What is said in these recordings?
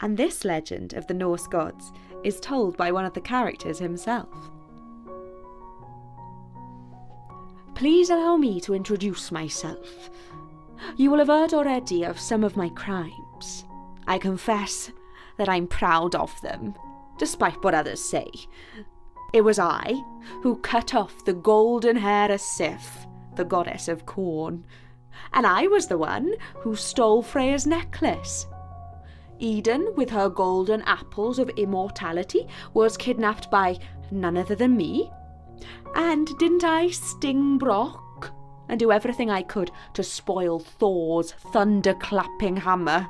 And this legend of the Norse gods is told by one of the characters himself. Please allow me to introduce myself. You will have heard already of some of my crimes. I confess that I'm proud of them, despite what others say. It was I who cut off the golden hair of Sif, the goddess of corn, and I was the one who stole Freya's necklace. Eden, with her golden apples of immortality, was kidnapped by none other than me. And didn't I sting Brock and do everything I could to spoil Thor's thunder-clapping hammer?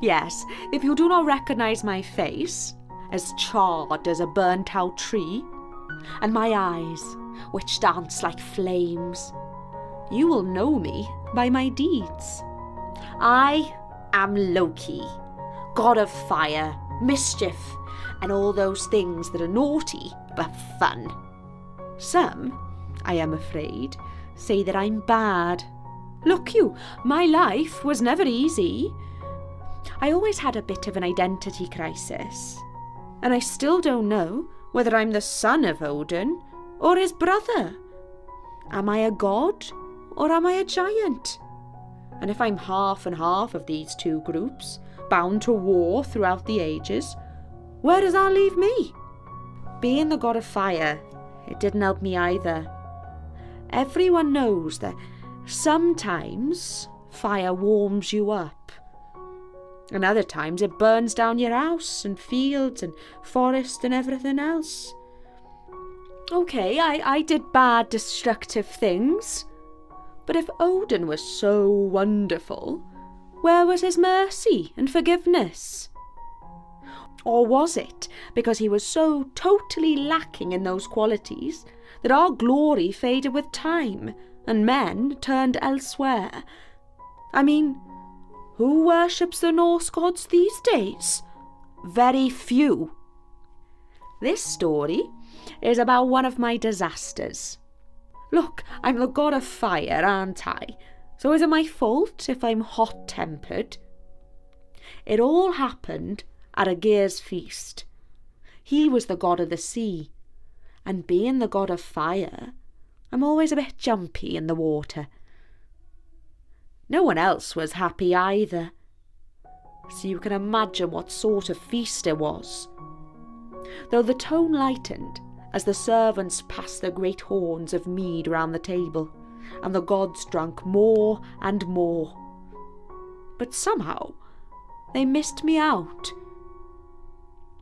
Yes, if you do not recognise my face, as charred as a burnt-out tree, and my eyes, which dance like flames, you will know me by my deeds. I am Loki, god of fire, mischief, and all those things that are naughty but fun. Some, I am afraid, say that I'm bad. Look you, my life was never easy. I always had a bit of an identity crisis, and I still don't know whether I'm the son of Odin or his brother. Am I a god or am I a giant? And if I'm half and half of these two groups, bound to war throughout the ages, where does that leave me? Being the god of fire, it didn't help me either. Everyone knows that sometimes fire warms you up, and other times it burns down your house and fields and forest and everything else. Okay, I did bad, destructive things, but if Odin was so wonderful, where was his mercy and forgiveness? Or was it because he was so totally lacking in those qualities that our glory faded with time and men turned elsewhere? I mean, who worships the Norse gods these days? Very few. This story is about one of my disasters. Look, I'm the god of fire, aren't I? So is it my fault if I'm hot-tempered? It all happened at a Geir's feast. He was the god of the sea, and being the god of fire, I'm always a bit jumpy in the water. No one else was happy either, so you can imagine what sort of feast it was. Though the tone lightened as the servants passed the great horns of mead round the table, and the gods drank more and more. But somehow they missed me out.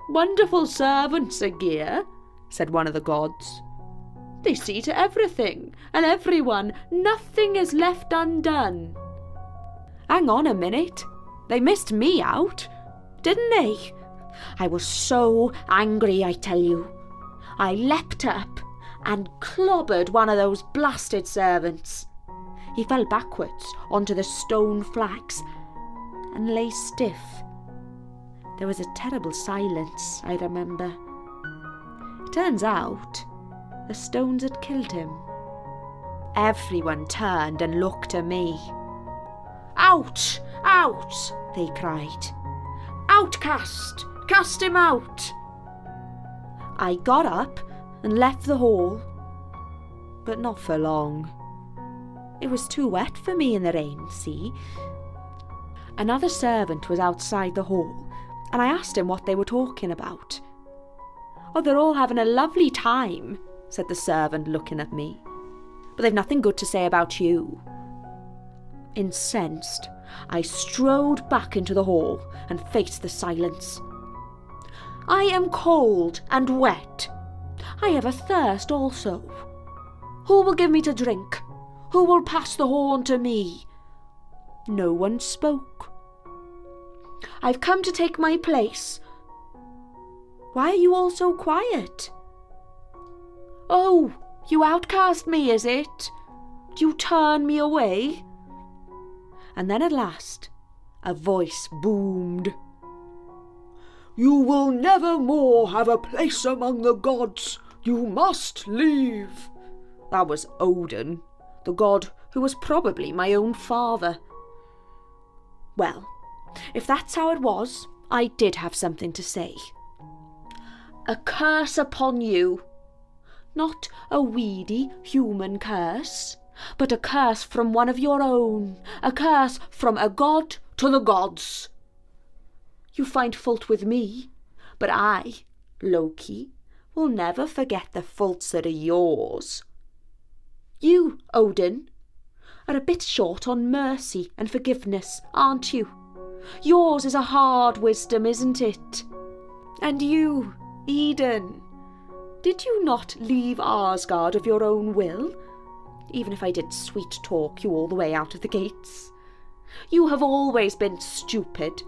"Wonderful servants, Aegir," said one of the gods. "They see to everything and everyone. Nothing is left undone." Hang on a minute. They missed me out, didn't they? I was so angry, I tell you. I leapt up and clobbered one of those blasted servants. He fell backwards onto the stone flags and lay stiff. There was a terrible silence, I remember. It turns out the stones had killed him. Everyone turned and looked at me. "Out! Out!" they cried. "Outcast! Cast him out!" I got up and left the hall, but not for long. It was too wet for me in the rain, see? Another servant was outside the hall, and I asked him what they were talking about. "Oh, they're all having a lovely time," said the servant, looking at me. "But they've nothing good to say about you." Incensed, I strode back into the hall and faced the silence. "I am cold and wet. I have a thirst also. Who will give me to drink? Who will pass the horn to me?" No one spoke. "I've come to take my place." "Why are you all so quiet?" "Oh, you outcast me, is it? Do you turn me away?" And then at last a voice boomed. "You will never more have a place among the gods. You must leave." That was Odin, the god who was probably my own father. Well, if that's how it was, I did have something to say. A curse upon you. Not a weedy human curse, but a curse from one of your own, a curse from a god to the gods. You find fault with me, but I, Loki, will never forget the faults that are yours. You, Odin, are a bit short on mercy and forgiveness, aren't you? Yours is a hard wisdom, isn't it? And you, Eden, did you not leave Asgard of your own will, even if I did sweet talk you all the way out of the gates? You have always been stupid.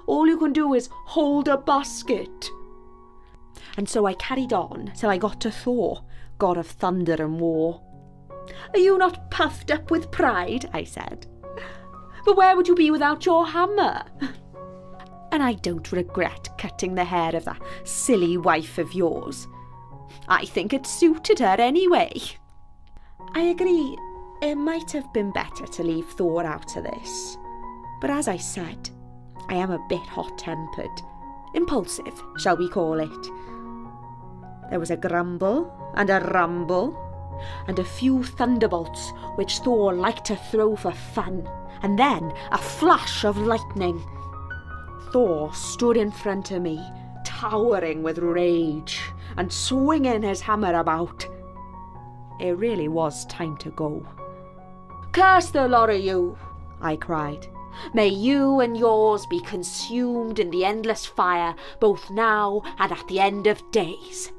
All you can do is hold a basket. And so I carried on till I got to Thor, god of thunder and war. Are you not puffed up with pride? I said. But where would you be without your hammer? And I don't regret cutting the hair of that silly wife of yours. I think it suited her anyway. I agree, it might have been better to leave Thor out of this. But as I said, I am a bit hot-tempered. Impulsive, shall we call it. There was a grumble and a rumble, and a few thunderbolts which Thor liked to throw for fun, and then a flash of lightning. Thor stood in front of me, towering with rage, and swinging his hammer about. It really was time to go. Curse the lot of you, I cried. May you and yours be consumed in the endless fire, both now and at the end of days.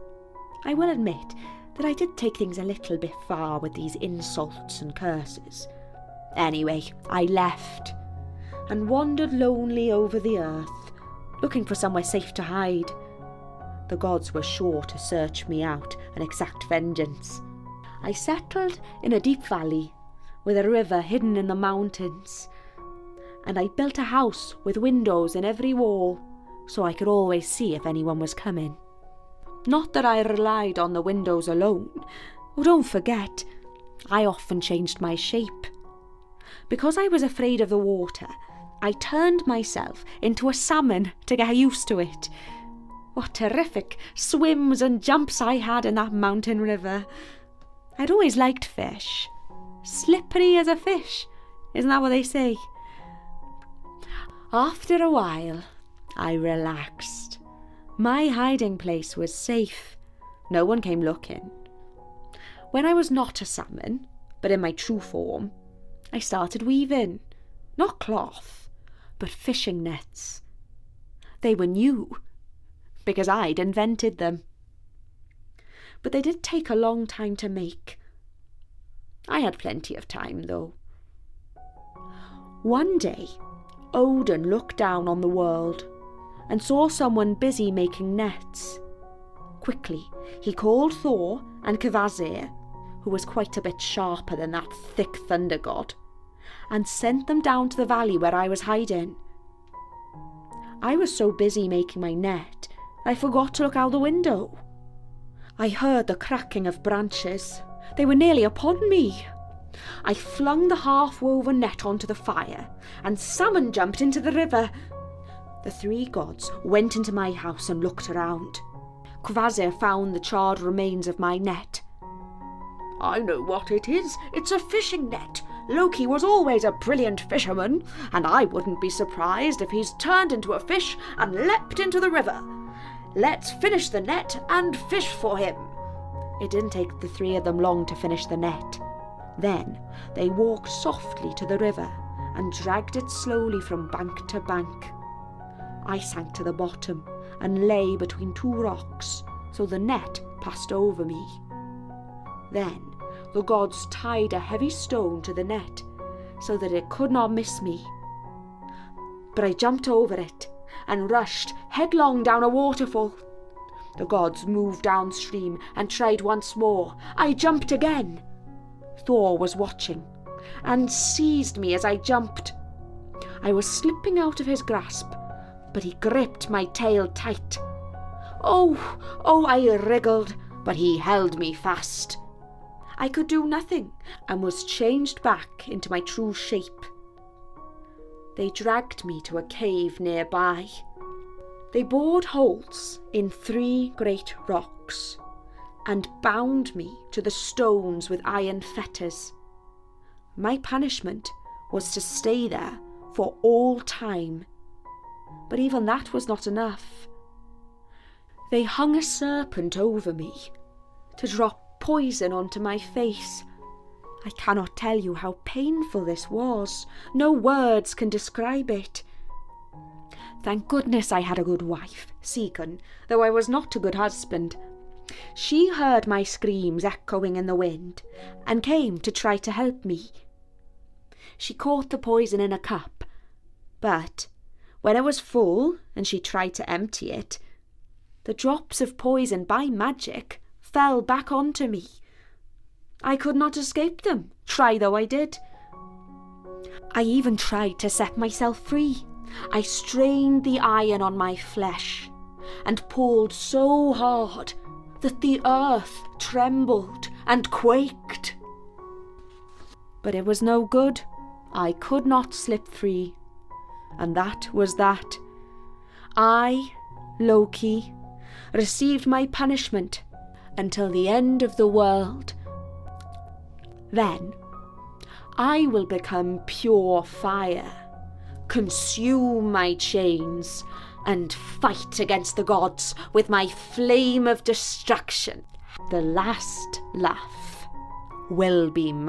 I will admit that I did take things a little bit far with these insults and curses. Anyway, I left and wandered lonely over the earth, looking for somewhere safe to hide. The gods were sure to search me out and exact vengeance. I settled in a deep valley with a river hidden in the mountains, and I built a house with windows in every wall so I could always see if anyone was coming. Not that I relied on the windows alone. Oh, don't forget, I often changed my shape. Because I was afraid of the water, I turned myself into a salmon to get used to it. What terrific swims and jumps I had in that mountain river. I'd always liked fish. Slippery as a fish, isn't that what they say? After a while, I relaxed. My hiding place was safe. No one came looking. When I was not a salmon, but in my true form, I started weaving. Not cloth, but fishing nets. They were new, because I'd invented them. But they did take a long time to make. I had plenty of time, though. One day, Odin looked down on the world and saw someone busy making nets. Quickly, he called Thor and Kvasir, who was quite a bit sharper than that thick thunder god, and sent them down to the valley where I was hiding. I was so busy making my net, I forgot to look out the window. I heard the cracking of branches. They were nearly upon me. I flung the half-woven net onto the fire, and salmon jumped into the river. The three gods went into my house and looked around. Kvasir found the charred remains of my net. I know what it is. It's a fishing net. Loki was always a brilliant fisherman, and I wouldn't be surprised if he's turned into a fish and leapt into the river. Let's finish the net and fish for him. It didn't take the three of them long to finish the net. Then they walked softly to the river and dragged it slowly from bank to bank. I sank to the bottom and lay between two rocks, so the net passed over me. Then the gods tied a heavy stone to the net so that it could not miss me. But I jumped over it and rushed headlong down a waterfall. The gods moved downstream and tried once more. I jumped again. Thor was watching and seized me as I jumped. I was slipping out of his grasp, but he gripped my tail tight. Oh, I wriggled, but he held me fast. I could do nothing and was changed back into my true shape. They dragged me to a cave nearby. They bored holes in 3 great rocks and bound me to the stones with iron fetters. My punishment was to stay there for all time. But even that was not enough. They hung a serpent over me to drop poison onto my face. I cannot tell you how painful this was. No words can describe it. Thank goodness I had a good wife, Seacon, though I was not a good husband. She heard my screams echoing in the wind and came to try to help me. She caught the poison in a cup, but when it was full and she tried to empty it, the drops of poison by magic fell back onto me. I could not escape them, try though I did. I even tried to set myself free. I strained the iron on my flesh and pulled so hard that the earth trembled and quaked. But it was no good. I could not slip free. And that was that. I, Loki, received my punishment until the end of the world. Then I will become pure fire, consume my chains, and fight against the gods with my flame of destruction. The last laugh will be mine.